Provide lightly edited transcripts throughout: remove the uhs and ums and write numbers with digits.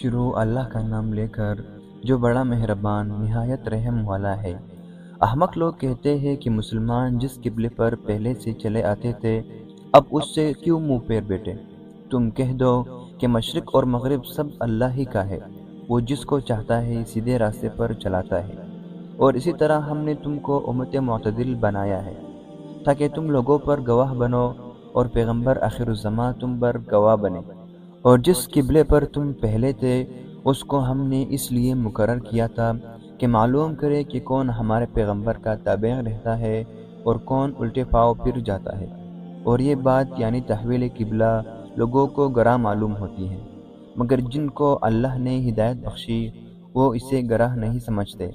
شروع اللہ کا نام لے کر جو بڑا مہربان نہایت رحم والا ہے۔ احمق لوگ کہتے ہیں کہ مسلمان جس قبلے پر پہلے سے چلے آتے تھے اب اس سے کیوں منہ پھیر بیٹھے؟ تم کہہ دو کہ مشرق اور مغرب سب اللہ ہی کا ہے، وہ جس کو چاہتا ہے سیدھے راستے پر چلاتا ہے۔ اور اسی طرح ہم نے تم کو امت معتدل بنایا ہے تاکہ تم لوگوں پر گواہ بنو اور پیغمبر آخر الزماں تم پر گواہ بنے۔ اور جس قبلے پر تم پہلے تھے اس کو ہم نے اس لیے مقرر کیا تھا کہ معلوم کرے کہ کون ہمارے پیغمبر کا تابع رہتا ہے اور کون الٹے پاؤں پھر جاتا ہے۔ اور یہ بات یعنی تحویل قبلہ لوگوں کو گراں معلوم ہوتی ہے، مگر جن کو اللہ نے ہدایت بخشی وہ اسے گراں نہیں سمجھتے۔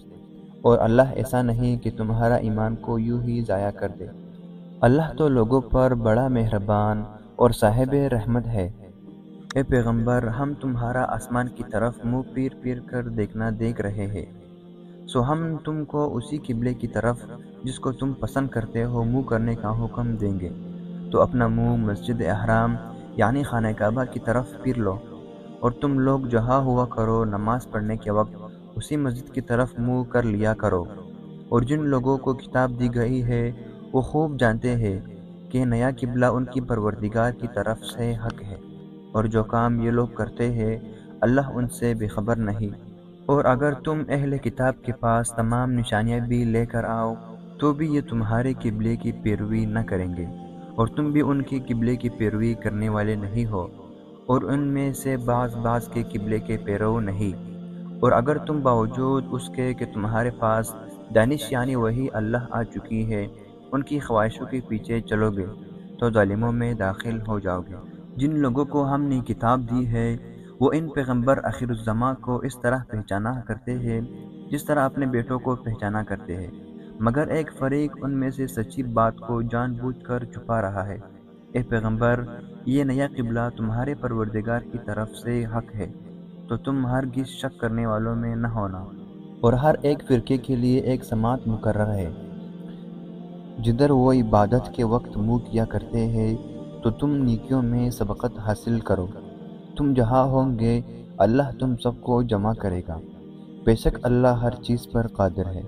اور اللہ ایسا نہیں کہ تمہارا ایمان کو یوں ہی ضائع کر دے۔ اللہ تو لوگوں پر بڑا مہربان اور صاحب رحمت ہے۔ اے پیغمبر، ہم تمہارا آسمان کی طرف منہ پھیر پھیر کر دیکھنا دیکھ رہے ہیں، سو ہم تم کو اسی قبلے کی طرف جس کو تم پسند کرتے ہو منہ کرنے کا حکم دیں گے۔ تو اپنا منہ مسجد احرام یعنی خانہ کعبہ کی طرف پھیر لو، اور تم لوگ جہاں ہوا کرو نماز پڑھنے کے وقت اسی مسجد کی طرف منہ کر لیا کرو۔ اور جن لوگوں کو کتاب دی گئی ہے وہ خوب جانتے ہیں کہ نیا قبلہ ان کی پروردگار کی طرف سے حق ہے، اور جو کام یہ لوگ کرتے ہیں اللہ ان سے بے خبر نہیں۔ اور اگر تم اہل کتاب کے پاس تمام نشانیاں بھی لے کر آؤ تو بھی یہ تمہارے قبلے کی پیروی نہ کریں گے، اور تم بھی ان کی قبلے کی پیروی کرنے والے نہیں ہو، اور ان میں سے بعض کے قبلے کے پیرو نہیں۔ اور اگر تم باوجود اس کے کہ تمہارے پاس دانش یعنی وہی اللہ آ چکی ہے ان کی خواہشوں کے پیچھے چلو گے تو ظالموں میں داخل ہو جاؤ گے۔ جن لوگوں کو ہم نے کتاب دی ہے وہ ان پیغمبر آخر الزماں کو اس طرح پہچانا کرتے ہیں جس طرح اپنے بیٹوں کو پہچانا کرتے ہیں، مگر ایک فریق ان میں سے سچی بات کو جان بوجھ کر چھپا رہا ہے۔ اے پیغمبر، یہ نیا قبلہ تمہارے پروردگار کی طرف سے حق ہے، تو تم ہرگز شک کرنے والوں میں نہ ہونا۔ اور ہر ایک فرقے کے لیے ایک سماعت مقرر ہے جدھر وہ عبادت کے وقت منہ کیا کرتے ہیں، تو تم نیکیوں میں سبقت حاصل کرو۔ تم جہاں ہوں گے اللہ تم سب کو جمع کرے گا، بے شک اللہ ہر چیز پر قادر ہے۔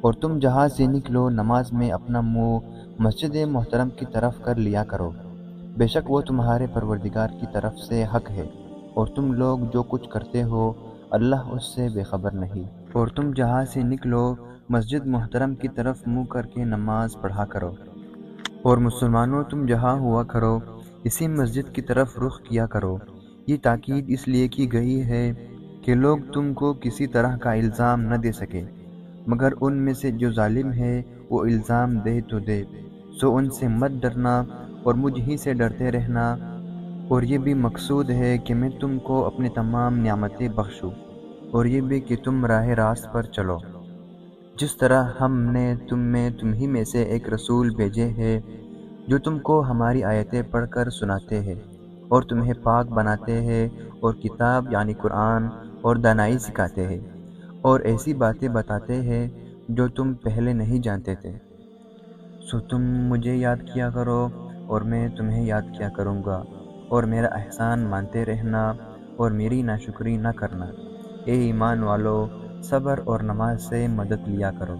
اور تم جہاں سے نکلو نماز میں اپنا منہ مسجد محترم کی طرف کر لیا کرو، بے شک وہ تمہارے پروردگار کی طرف سے حق ہے، اور تم لوگ جو کچھ کرتے ہو اللہ اس سے بے خبر نہیں۔ اور تم جہاں سے نکلو مسجد محترم کی طرف منہ کر کے نماز پڑھا کرو، اور مسلمانوں تم جہاں ہوا کرو اسی مسجد کی طرف رخ کیا کرو۔ یہ تاکید اس لیے کی گئی ہے کہ لوگ تم کو کسی طرح کا الزام نہ دے سکے، مگر ان میں سے جو ظالم ہے وہ الزام دے تو دے، سو ان سے مت ڈرنا اور مجھ ہی سے ڈرتے رہنا۔ اور یہ بھی مقصود ہے کہ میں تم کو اپنی تمام نعمتیں بخشوں، اور یہ بھی کہ تم راہ راست پر چلو، جس طرح ہم نے تم ہی میں سے ایک رسول بھیجے ہے جو تم کو ہماری آیتیں پڑھ کر سناتے ہیں اور تمہیں پاک بناتے ہیں، اور کتاب یعنی قرآن اور دانائی سکھاتے ہیں، اور ایسی باتیں بتاتے ہیں جو تم پہلے نہیں جانتے تھے۔ سو تم مجھے یاد کیا کرو اور میں تمہیں یاد کیا کروں گا، اور میرا احسان مانتے رہنا اور میری ناشکری نہ کرنا۔ اے ایمان والو، صبر اور نماز سے مدد لیا کرو،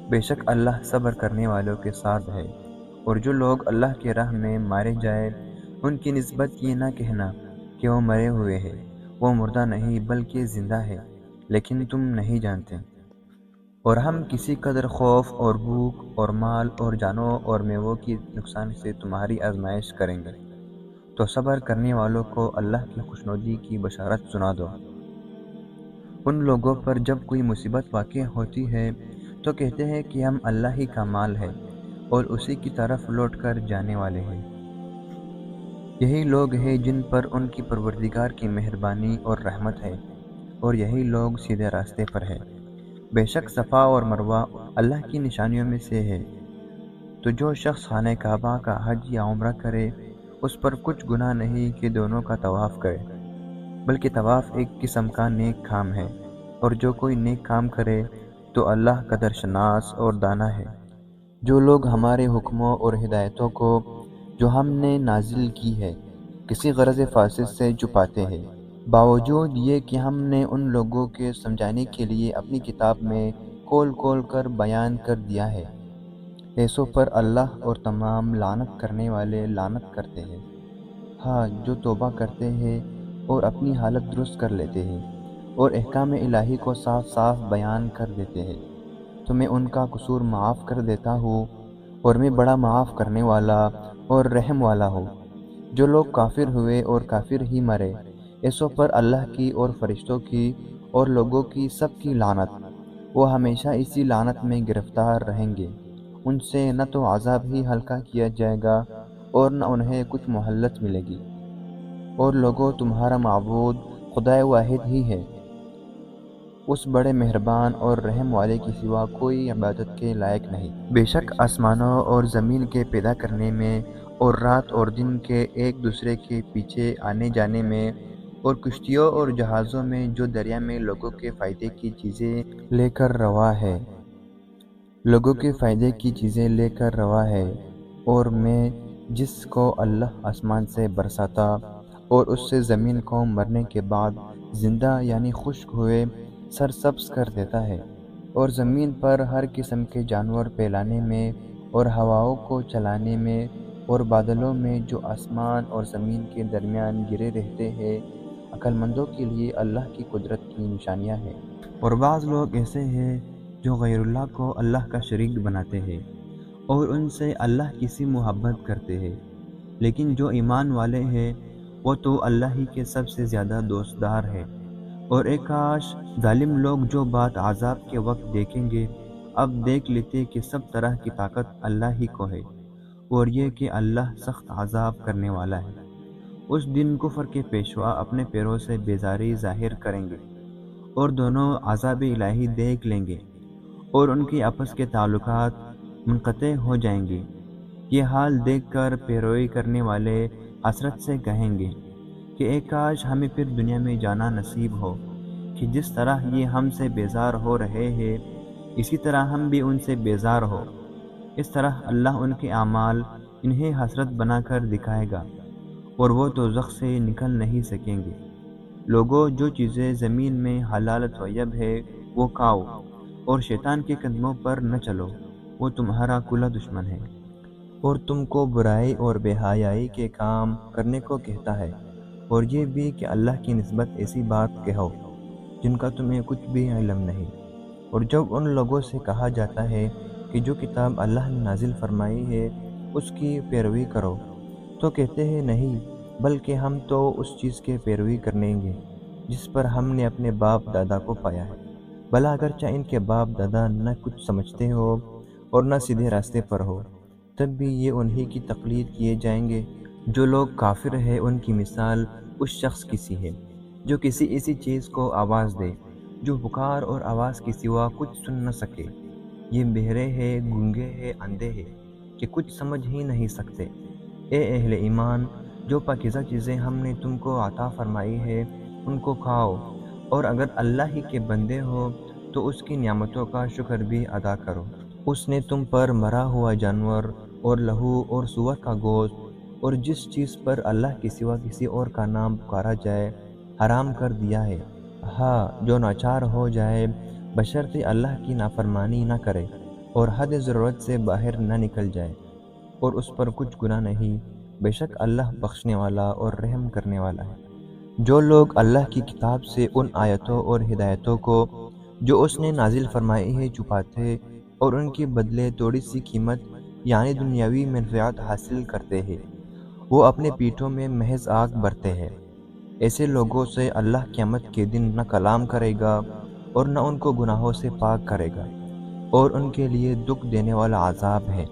بے شک اللہ صبر کرنے والوں کے ساتھ ہے۔ اور جو لوگ اللہ کے راہ میں مارے جائے ان کی نسبت یہ نہ کہنا کہ وہ مرے ہوئے ہیں، وہ مردہ نہیں بلکہ زندہ ہے، لیکن تم نہیں جانتے۔ اور ہم کسی قدر خوف اور بھوک اور مال اور جانوں اور میووں کی نقصان سے تمہاری آزمائش کریں گے، تو صبر کرنے والوں کو اللہ کی خوشنودی کی بشارت سنا دو۔ ان لوگوں پر جب کوئی مصیبت واقع ہوتی ہے تو کہتے ہیں کہ ہم اللہ ہی کا مال ہے اور اسی کی طرف لوٹ کر جانے والے ہیں۔ یہی لوگ ہیں جن پر ان کی پروردگار کی مہربانی اور رحمت ہے، اور یہی لوگ سیدھے راستے پر ہیں۔ بے شک صفا اور مروہ اللہ کی نشانیوں میں سے ہے، تو جو شخص خانہ کعبہ کا حج یا عمرہ کرے اس پر کچھ گناہ نہیں کہ دونوں کا طواف کرے، بلکہ طواف ایک قسم کا نیک کام ہے، اور جو کوئی نیک کام کرے تو اللہ قدر شناس اور دانا ہے۔ جو لوگ ہمارے حکموں اور ہدایتوں کو جو ہم نے نازل کی ہے کسی غرض فاسد سے چھپاتے ہیں باوجود یہ کہ ہم نے ان لوگوں کے سمجھانے کے لیے اپنی کتاب میں کھول کھول کر بیان کر دیا ہے۔ ایسوں پر اللہ اور تمام لعنت کرنے والے لعنت کرتے ہیں۔ ہاں، جو توبہ کرتے ہیں اور اپنی حالت درست کر لیتے ہیں اور احکام الہی کو صاف صاف بیان کر دیتے ہیں تو میں ان کا قصور معاف کر دیتا ہوں، اور میں بڑا معاف کرنے والا اور رحم والا ہوں۔ جو لوگ کافر ہوئے اور کافر ہی مرے، ایسوں پر اللہ کی اور فرشتوں کی اور لوگوں کی سب کی لعنت، وہ ہمیشہ اسی لعنت میں گرفتار رہیں گے۔ ان سے نہ تو عذاب ہی ہلکا کیا جائے گا اور نہ انہیں کچھ مہلت ملے گی۔ اور لوگوں، تمہارا معبود خدائے واحد ہی ہے، اس بڑے مہربان اور رحم والے کے سوا کوئی عبادت کے لائق نہیں۔ بے شک آسمانوں اور زمین کے پیدا کرنے میں اور رات اور دن کے ایک دوسرے کے پیچھے آنے جانے میں اور کشتیوں اور جہازوں میں جو دریا میں لوگوں کے فائدے کی چیزیں لے کر روا ہے، اور میں جس کو اللہ آسمان سے برساتا اور اس سے زمین کو مرنے کے بعد زندہ یعنی خشک ہوئے سرسبز کر دیتا ہے، اور زمین پر ہر قسم کے جانور پھیلانے میں اور ہواؤں کو چلانے میں اور بادلوں میں جو آسمان اور زمین کے درمیان گرے رہتے ہیں، عقل مندوں کے لیے اللہ کی قدرت کی نشانیاں ہیں۔ اور بعض لوگ ایسے ہیں جو غیر اللہ کو اللہ کا شریک بناتے ہیں اور ان سے اللہ کی سی محبت کرتے ہیں، لیکن جو ایمان والے ہیں وہ تو اللہ ہی کے سب سے زیادہ دوستدار ہے۔ اور ایک کاش ظالم لوگ جو بات عذاب کے وقت دیکھیں گے اب دیکھ لیتے کہ سب طرح کی طاقت اللہ ہی کو ہے، اور یہ کہ اللہ سخت عذاب کرنے والا ہے۔ اس دن کفر کے پیشوا اپنے پیروں سے بیزاری ظاہر کریں گے اور دونوں عذاب الہی دیکھ لیں گے، اور ان کے آپس کے تعلقات منقطع ہو جائیں گے۔ یہ حال دیکھ کر پیروی کرنے والے حسرت سے کہیں گے کہ اے کاش ہمیں پھر دنیا میں جانا نصیب ہو، کہ جس طرح یہ ہم سے بیزار ہو رہے ہیں اسی طرح ہم بھی ان سے بیزار ہو۔ اس طرح اللہ ان کے اعمال انہیں حسرت بنا کر دکھائے گا، اور وہ دوزخ سے نکل نہیں سکیں گے۔ لوگوں، جو چیزیں زمین میں حلال طیب ہے وہ کھاؤ، اور شیطان کے قدموں پر نہ چلو، وہ تمہارا کھلا دشمن ہے، اور تم کو برائی اور بے حیائی کے کام کرنے کو کہتا ہے، اور یہ بھی کہ اللہ کی نسبت ایسی بات کہو جن کا تمہیں کچھ بھی علم نہیں۔ اور جب ان لوگوں سے کہا جاتا ہے کہ جو کتاب اللہ نے نازل فرمائی ہے اس کی پیروی کرو، تو کہتے ہیں نہیں، بلکہ ہم تو اس چیز کے پیروی کریں گے جس پر ہم نے اپنے باپ دادا کو پایا ہے، بھلا اگرچہ ان کے باپ دادا نہ کچھ سمجھتے ہو اور نہ سیدھے راستے پر ہو، تب بھی یہ انہی کی تقلید کیے جائیں گے۔ جو لوگ کافر ہیں ان کی مثال اس شخص کی سی ہے جو کسی ایسی چیز کو آواز دے جو پکار اور آواز کے سوا کچھ سن نہ سکے۔ یہ بہرے ہیں، گونگے ہیں، اندھے ہیں کہ کچھ سمجھ ہی نہیں سکتے۔ اے اہل ایمان، جو پاکیزہ چیزیں ہم نے تم کو عطا فرمائی ہے ان کو کھاؤ، اور اگر اللہ ہی کے بندے ہو تو اس کی نعمتوں کا شکر بھی ادا کرو۔ اس نے تم پر مرا ہوا جانور اور لہو اور سور کا گوشت اور جس چیز پر اللہ کے سوا کسی اور کا نام پکارا جائے حرام کر دیا ہے۔ ہاں، جو ناچار ہو جائے بشرطِ اللہ کی نافرمانی نہ کرے اور حد ضرورت سے باہر نہ نکل جائے، اور اس پر کچھ گناہ نہیں، بے شک اللہ بخشنے والا اور رحم کرنے والا ہے۔ جو لوگ اللہ کی کتاب سے ان آیتوں اور ہدایتوں کو جو اس نے نازل فرمائی ہے چھپاتے اور ان کے بدلے تھوڑی سی قیمت یعنی دنیاوی منفعت حاصل کرتے ہیں، وہ اپنے پیٹھوں میں محض آگ بھرتے ہیں۔ ایسے لوگوں سے اللہ قیامت کے دن نہ کلام کرے گا اور نہ ان کو گناہوں سے پاک کرے گا، اور ان کے لیے دکھ دینے والا عذاب ہے۔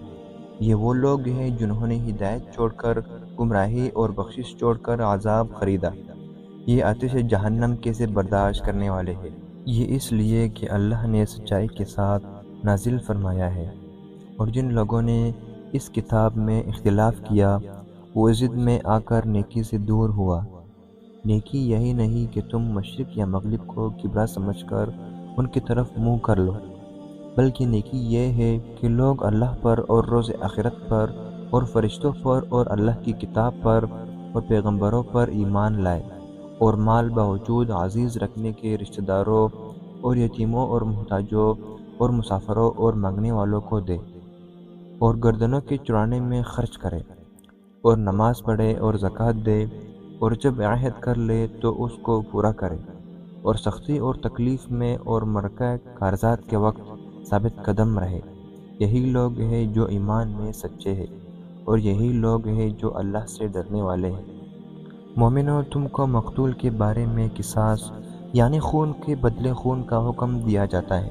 یہ وہ لوگ ہیں جنہوں نے ہدایت چھوڑ کر گمراہی اور بخشش چھوڑ کر عذاب خریدا۔ یہ آتش جہنم کیسے برداشت کرنے والے ہیں۔ یہ اس لیے کہ اللہ نے سچائی کے ساتھ نازل فرمایا ہے، اور جن لوگوں نے اس کتاب میں اختلاف کیا وہ ضد میں آ کر نیکی سے دور ہوا۔ نیکی یہی نہیں کہ تم مشرق یا مغرب کو قبلہ سمجھ کر ان کی طرف منہ کر لو، بلکہ نیکی یہ ہے کہ لوگ اللہ پر اور روز آخرت پر اور فرشتوں پر اور اللہ کی کتاب پر اور پیغمبروں پر ایمان لائے اور مال باوجود عزیز رکھنے کے رشتہ داروں اور یتیموں اور محتاجوں اور مسافروں اور مانگنے والوں کو دے، اور گردنوں کے چڑانے میں خرچ کرے، اور نماز پڑھے اور زکوٰۃ دے، اور جب عہد کر لے تو اس کو پورا کرے، اور سختی اور تکلیف میں اور مرکہ کارزات کے وقت ثابت قدم رہے۔ یہی لوگ ہیں جو ایمان میں سچے ہیں، اور یہی لوگ ہیں جو اللہ سے ڈرنے والے ہیں۔ مومنو، تم کو مقتول کے بارے میں قصاص یعنی خون کے بدلے خون کا حکم دیا جاتا ہے،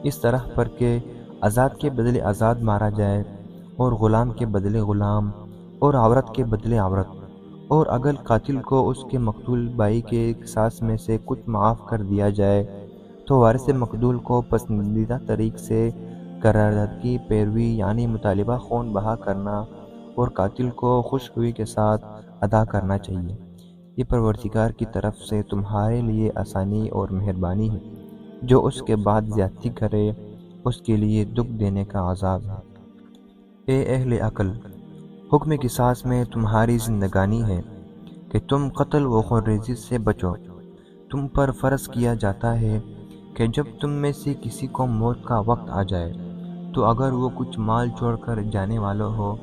اس طرح پر کہ آزاد کے بدلے آزاد مارا جائے، اور غلام کے بدلے غلام، اور عورت کے بدلے عورت۔ اور اگر قاتل کو اس کے مقتول بھائی کے قصاص میں سے کچھ معاف کر دیا جائے تو وارث مقتول کو پسندیدہ طریق سے قرارداد کی پیروی یعنی مطالبہ خون بہا کرنا اور قاتل کو خوش ہوئی کے ساتھ ادا کرنا چاہیے۔ یہ پروردگار کی طرف سے تمہارے لیے آسانی اور مہربانی ہے۔ جو اس کے بعد زیادتی کرے اس کے لیے دکھ دینے کا عذاب ہے۔ اے اہل عقل، حکم قصاص میں تمہاری زندگانی ہے کہ تم قتل و خونریزی سے بچو۔ تم پر فرض کیا جاتا ہے کہ جب تم میں سے کسی کو موت کا وقت آ جائے تو اگر وہ کچھ مال چھوڑ کر جانے والا ہو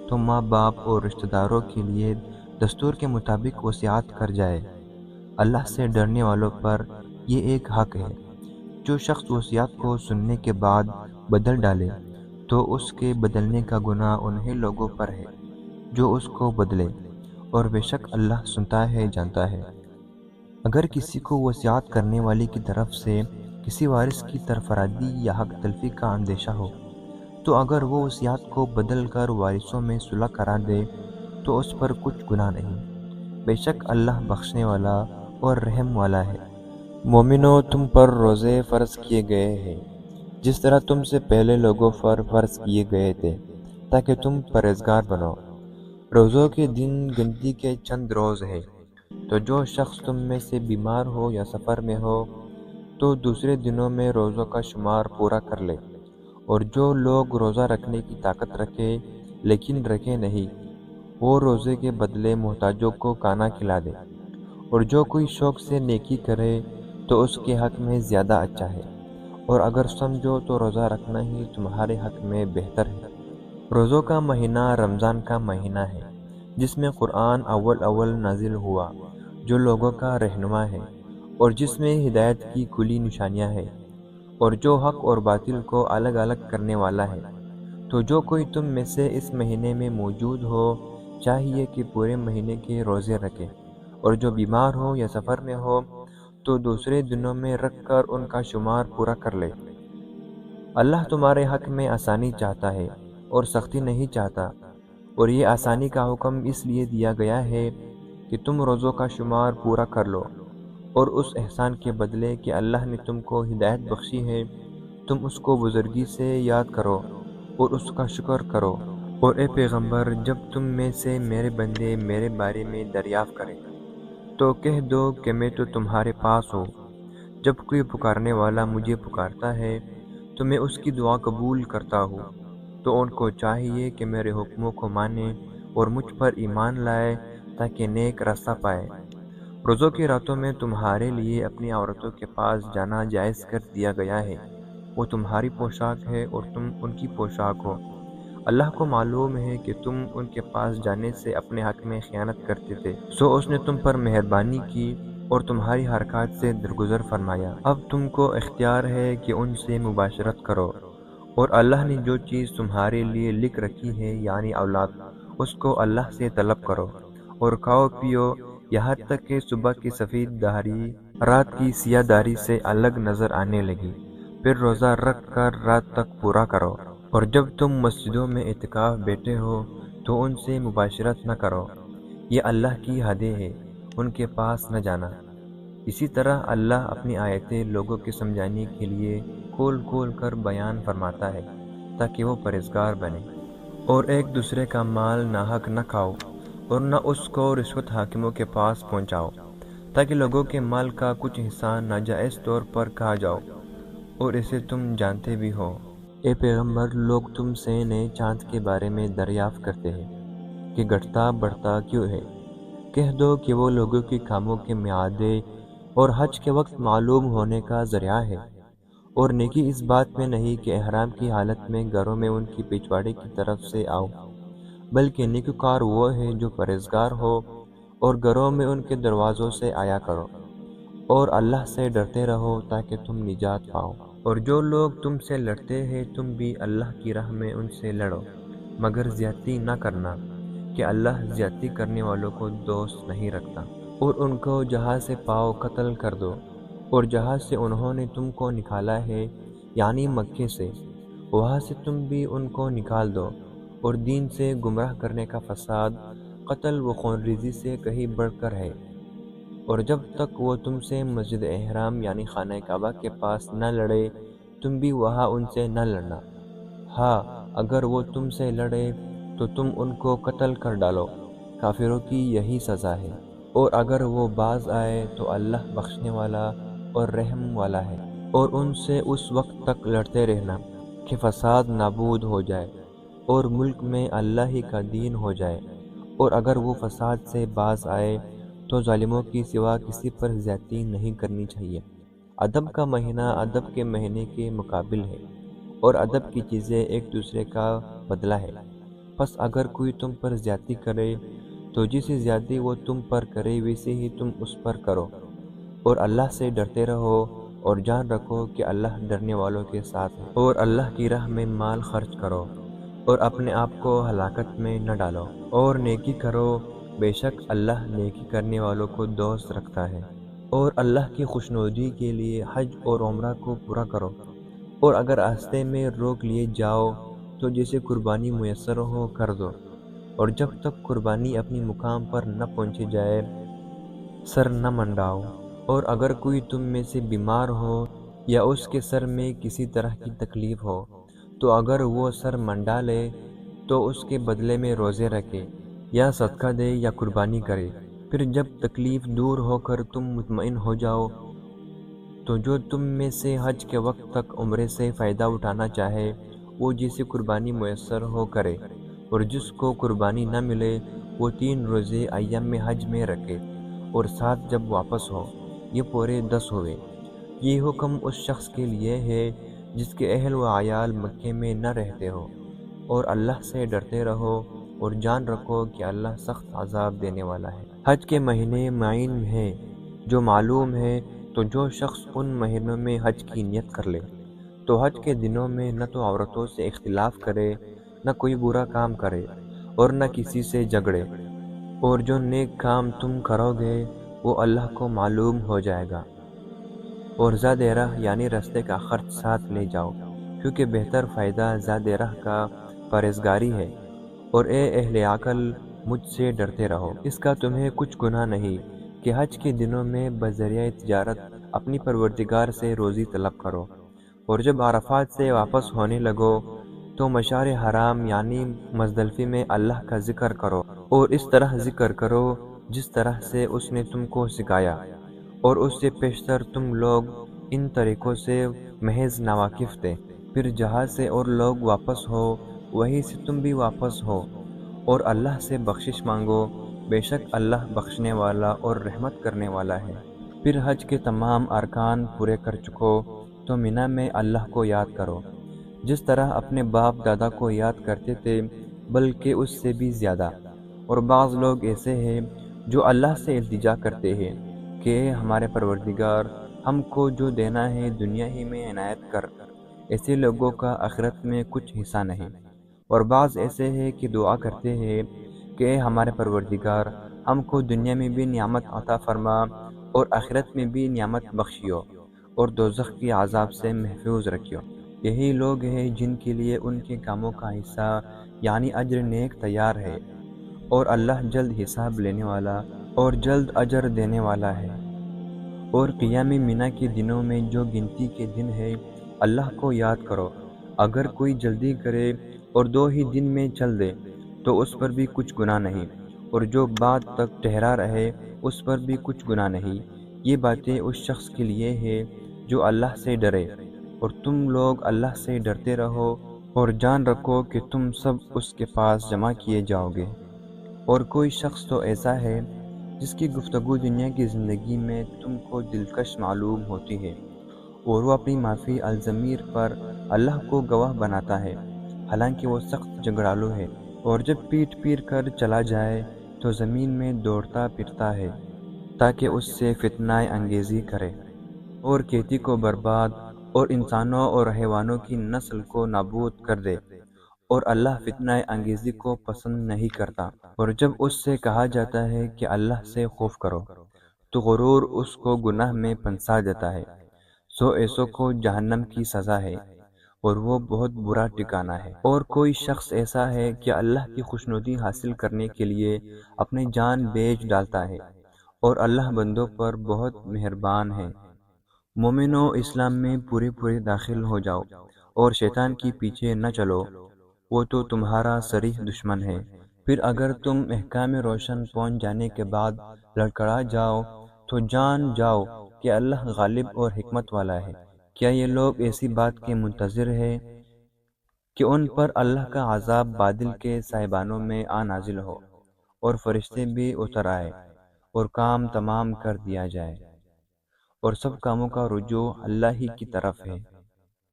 تو ماں باپ اور رشتہ داروں کے لیے دستور کے مطابق وصیت کر جائے۔ اللہ سے ڈرنے والوں پر یہ ایک حق ہے۔ جو شخص وصیت کو سننے کے بعد بدل ڈالے تو اس کے بدلنے کا گناہ انہیں لوگوں پر ہے جو اس کو بدلے، اور بے شک اللہ سنتا ہے، جانتا ہے۔ اگر کسی کو وصیت کرنے والے کی طرف سے کسی وارث کی سرفرازی یا حق تلفی کا اندیشہ ہو تو اگر وہ وصیت کو بدل کر وارثوں میں صلح کرا دے تو اس پر کچھ گناہ نہیں، بے شک اللہ بخشنے والا اور رحم والا ہے۔ مومنو، تم پر روزے فرض کیے گئے ہیں جس طرح تم سے پہلے لوگوں پر فرض کیے گئے تھے تاکہ تم پرہیزگار بنو۔ روزوں کے دن گنتی کے چند روز ہیں، تو جو شخص تم میں سے بیمار ہو یا سفر میں ہو تو دوسرے دنوں میں روزوں کا شمار پورا کر لے، اور جو لوگ روزہ رکھنے کی طاقت رکھے لیکن رکھے نہیں، وہ روزے کے بدلے محتاجوں کو کھانا کھلا دے، اور جو کوئی شوق سے نیکی کرے تو اس کے حق میں زیادہ اچھا ہے، اور اگر سمجھو تو روزہ رکھنا ہی تمہارے حق میں بہتر ہے۔ روزوں کا مہینہ رمضان کا مہینہ ہے جس میں قرآن اول نازل ہوا، جو لوگوں کا رہنما ہے اور جس میں ہدایت کی کھلی نشانیاں ہیں، اور جو حق اور باطل کو الگ الگ کرنے والا ہے۔ تو جو کوئی تم میں سے اس مہینے میں موجود ہو چاہیے کہ پورے مہینے کے روزے رکھے، اور جو بیمار ہو یا سفر میں ہو تو دوسرے دنوں میں رکھ کر ان کا شمار پورا کر لے۔ اللہ تمہارے حق میں آسانی چاہتا ہے اور سختی نہیں چاہتا، اور یہ آسانی کا حکم اس لیے دیا گیا ہے کہ تم روزوں کا شمار پورا کر لو، اور اس احسان کے بدلے کہ اللہ نے تم کو ہدایت بخشی ہے تم اس کو بزرگی سے یاد کرو اور اس کا شکر کرو۔ اور اے پیغمبر، جب تم میں سے میرے بندے میرے بارے میں دریافت کریں تو کہہ دو کہ میں تو تمہارے پاس ہوں۔ جب کوئی پکارنے والا مجھے پکارتا ہے تو میں اس کی دعا قبول کرتا ہوں، تو ان کو چاہیے کہ میرے حکموں کو مانیں اور مجھ پر ایمان لائے تاکہ نیک راستہ پائے۔ روزوں کی راتوں میں تمہارے لیے اپنی عورتوں کے پاس جانا جائز کر دیا گیا ہے، وہ تمہاری پوشاک ہے اور تم ان کی پوشاک ہو۔ اللہ کو معلوم ہے کہ تم ان کے پاس جانے سے اپنے حق میں خیانت کرتے تھے، سو اس نے تم پر مہربانی کی اور تمہاری حرکات سے درگزر فرمایا۔ اب تم کو اختیار ہے کہ ان سے مباشرت کرو، اور اللہ نے جو چیز تمہارے لیے لکھ رکھی ہے یعنی اولاد، اس کو اللہ سے طلب کرو، اور کھاؤ پیو یہاں تک کہ صبح کی سفید دھاری رات کی سیاہ دھاری سے الگ نظر آنے لگی، پھر روزہ رکھ کر رات تک پورا کرو۔ اور جب تم مسجدوں میں اعتکاف بیٹھے ہو تو ان سے مباشرت نہ کرو، یہ اللہ کی حدیں ہیں، ان کے پاس نہ جانا۔ اسی طرح اللہ اپنی آیتیں لوگوں کے سمجھانے کے لیے کھول کھول کر بیان فرماتا ہے تاکہ وہ پرہیزگار بنے۔ اور ایک دوسرے کا مال ناحق نہ کھاؤ، اور نہ اس کو رشوت حاکموں کے پاس پہنچاؤ تاکہ لوگوں کے مال کا کچھ حصہ ناجائز طور پر کھا جاؤ، اور اسے تم جانتے بھی ہو۔ اے پیغمبر، لوگ تم سے نئے چاند کے بارے میں دریافت کرتے ہیں کہ گھٹتا بڑھتا کیوں ہے؟ کہہ دو کہ وہ لوگوں کے کاموں کے میعادیں اور حج کے وقت معلوم ہونے کا ذریعہ ہے، اور نیکی اس بات میں نہیں کہ احرام کی حالت میں گھروں میں ان کی پچھواڑے کی طرف سے آؤ، بلکہ نیکوکار وہ ہے جو پرہیزگار ہو اور گھروں میں ان کے دروازوں سے آیا کرو، اور اللہ سے ڈرتے رہو تاکہ تم نجات پاؤ۔ اور جو لوگ تم سے لڑتے ہیں تم بھی اللہ کی راہ میں ان سے لڑو، مگر زیادتی نہ کرنا، کہ اللہ زیادتی کرنے والوں کو دوست نہیں رکھتا۔ اور ان کو جہاں سے پاؤ قتل کر دو، اور جہاں سے انہوں نے تم کو نکالا ہے یعنی مکے سے، وہاں سے تم بھی ان کو نکال دو۔ اور دین سے گمراہ کرنے کا فساد قتل و خون ریزی سے کہیں بڑھ کر ہے۔ اور جب تک وہ تم سے مسجد احرام یعنی خانہ کعبہ کے پاس نہ لڑے تم بھی وہاں ان سے نہ لڑنا۔ ہاں، اگر وہ تم سے لڑے تو تم ان کو قتل کر ڈالو، کافروں کی یہی سزا ہے۔ اور اگر وہ باز آئے تو اللہ بخشنے والا اور رحم والا ہے۔ اور ان سے اس وقت تک لڑتے رہنا کہ فساد نابود ہو جائے اور ملک میں اللہ ہی کا دین ہو جائے۔ اور اگر وہ فساد سے باز آئے تو ظالموں کی سوا کسی پر زیادتی نہیں کرنی چاہیے۔ ادب کا مہینہ ادب کے مہینے کے مقابل ہے، اور ادب کی چیزیں ایک دوسرے کا بدلہ ہے۔ پس اگر کوئی تم پر زیادتی کرے تو جیسی زیادتی وہ تم پر کرے ویسے ہی تم اس پر کرو، اور اللہ سے ڈرتے رہو اور جان رکھو کہ اللہ ڈرنے والوں کے ساتھ ہے۔ اور اللہ کی راہ میں مال خرچ کرو اور اپنے آپ کو ہلاکت میں نہ ڈالو، اور نیکی کرو، بے شک اللہ نیکی کرنے والوں کو دوست رکھتا ہے۔ اور اللہ کی خوشنودی کے لیے حج اور عمرہ کو پورا کرو، اور اگر راستے میں روک لیے جاؤ تو جسے قربانی میسر ہو کر دو، اور جب تک قربانی اپنی مقام پر نہ پہنچے جائے سر نہ منڈاؤ۔ اور اگر کوئی تم میں سے بیمار ہو یا اس کے سر میں کسی طرح کی تکلیف ہو تو اگر وہ سر منڈا لے تو اس کے بدلے میں روزے رکھے یا صدقہ دے یا قربانی کرے۔ پھر جب تکلیف دور ہو کر تم مطمئن ہو جاؤ تو جو تم میں سے حج کے وقت تک عمرے سے فائدہ اٹھانا چاہے وہ جسے قربانی میسر ہو کرے، اور جس کو قربانی نہ ملے وہ 3 روزے ایام حج میں رکھے، اور 7 جب واپس ہو، یہ پورے 10 ہوئے۔ یہ حکم اس شخص کے لیے ہے جس کے اہل و عیال مکے میں نہ رہتے ہو۔ اور اللہ سے ڈرتے رہو اور جان رکھو کہ اللہ سخت عذاب دینے والا ہے۔ حج کے مہینے معین ہیں جو معلوم ہے، تو جو شخص ان مہینوں میں حج کی نیت کر لے تو حج کے دنوں میں نہ تو عورتوں سے اختلاط کرے، نہ کوئی برا کام کرے، اور نہ کسی سے جھگڑے۔ اور جو نیک کام تم کرو گے وہ اللہ کو معلوم ہو جائے گا۔ اور زاد راہ یعنی راستے کا خرچ ساتھ لے جاؤ، کیونکہ بہتر فائدہ زاد راہ کا پرہیزگاری ہے۔ اور اے اہل عقل، مجھ سے ڈرتے رہو، اس کا تمہیں کچھ گناہ نہیں کہ حج کے دنوں میں بذریعہ تجارت اپنی پروردگار سے روزی طلب کرو۔ اور جب عرفات سے واپس ہونے لگو تو مشعر حرام یعنی مزدلفے میں اللہ کا ذکر کرو، اور اس طرح ذکر کرو جس طرح سے اس نے تم کو سکھایا، اور اس سے پیشتر تم لوگ ان طریقوں سے محض ناواقف تھے۔ پھر جہاں سے اور لوگ واپس ہو وہیں سے تم بھی واپس ہو، اور اللہ سے بخشش مانگو، بے شک اللہ بخشنے والا اور رحمت کرنے والا ہے۔ پھر حج کے تمام ارکان پورے کر چکو تو منی میں اللہ کو یاد کرو، جس طرح اپنے باپ دادا کو یاد کرتے تھے، بلکہ اس سے بھی زیادہ۔ اور بعض لوگ ایسے ہیں جو اللہ سے التجا کرتے ہیں کہ اے ہمارے پروردگار، ہم کو جو دینا ہے دنیا ہی میں عنایت کر۔ ایسے لوگوں کا آخرت میں کچھ حصہ نہیں۔ اور بعض ایسے ہیں کہ دعا کرتے ہیں کہ اے ہمارے پروردگار، ہم کو دنیا میں بھی نعمت عطا فرما اور آخرت میں بھی نعمت بخشیو، اور دوزخ کے عذاب سے محفوظ رکھیو۔ یہی لوگ ہیں جن کے لیے ان کے کاموں کا حصہ یعنی اجر نیک تیار ہے، اور اللہ جلد حساب لینے والا اور جلد اجر دینے والا ہے۔ اور قیام منی کے دنوں میں جو گنتی کے دن ہے اللہ کو یاد کرو۔ اگر کوئی جلدی کرے اور 2 ہی دن میں چل دے تو اس پر بھی کچھ گناہ نہیں، اور جو بعد تک ٹھہرا رہے اس پر بھی کچھ گناہ نہیں۔ یہ باتیں اس شخص کے لیے ہے جو اللہ سے ڈرے، اور تم لوگ اللہ سے ڈرتے رہو اور جان رکھو کہ تم سب اس کے پاس جمع کیے جاؤ گے۔ اور کوئی شخص تو ایسا ہے جس کی گفتگو دنیا کی زندگی میں تم کو دلکش معلوم ہوتی ہے، اور وہ اپنی معافی الضمیر پر اللہ کو گواہ بناتا ہے، حالانکہ وہ سخت جھگڑالو ہے، اور جب پیٹ پیر کر چلا جائے تو زمین میں دوڑتا پھرتا ہے تاکہ اس سے فتنہ انگیزی کرے اور کھیتی کو برباد اور انسانوں اور حیوانوں کی نسل کو نابود کر دے، اور اللہ فتنہ انگیزی کو پسند نہیں کرتا۔ اور جب اس سے کہا جاتا ہے کہ اللہ سے خوف کرو تو غرور اس کو گناہ میں پھنسا دیتا ہے، سو ایسوں کو جہنم کی سزا ہے، اور وہ بہت برا ٹھکانہ ہے۔ اور کوئی شخص ایسا ہے کہ اللہ کی خوشنودی حاصل کرنے کے لیے اپنی جان بیچ ڈالتا ہے، اور اللہ بندوں پر بہت مہربان ہے۔ مومنو، اسلام میں پورے داخل ہو جاؤ اور شیطان کی پیچھے نہ چلو، وہ تو تمہارا صریح دشمن ہے۔ پھر اگر تم احکام روشن پہنچ جانے کے بعد لڑکھڑا جاؤ تو جان جاؤ کہ اللہ غالب اور حکمت والا ہے۔ کیا یہ لوگ ایسی بات کے منتظر ہیں کہ ان پر اللہ کا عذاب بادل کے سائبانوں میں آ نازل ہو، اور فرشتے بھی اتر آئے، اور کام تمام کر دیا جائے، اور سب کاموں کا رجوع اللہ ہی کی طرف ہے؟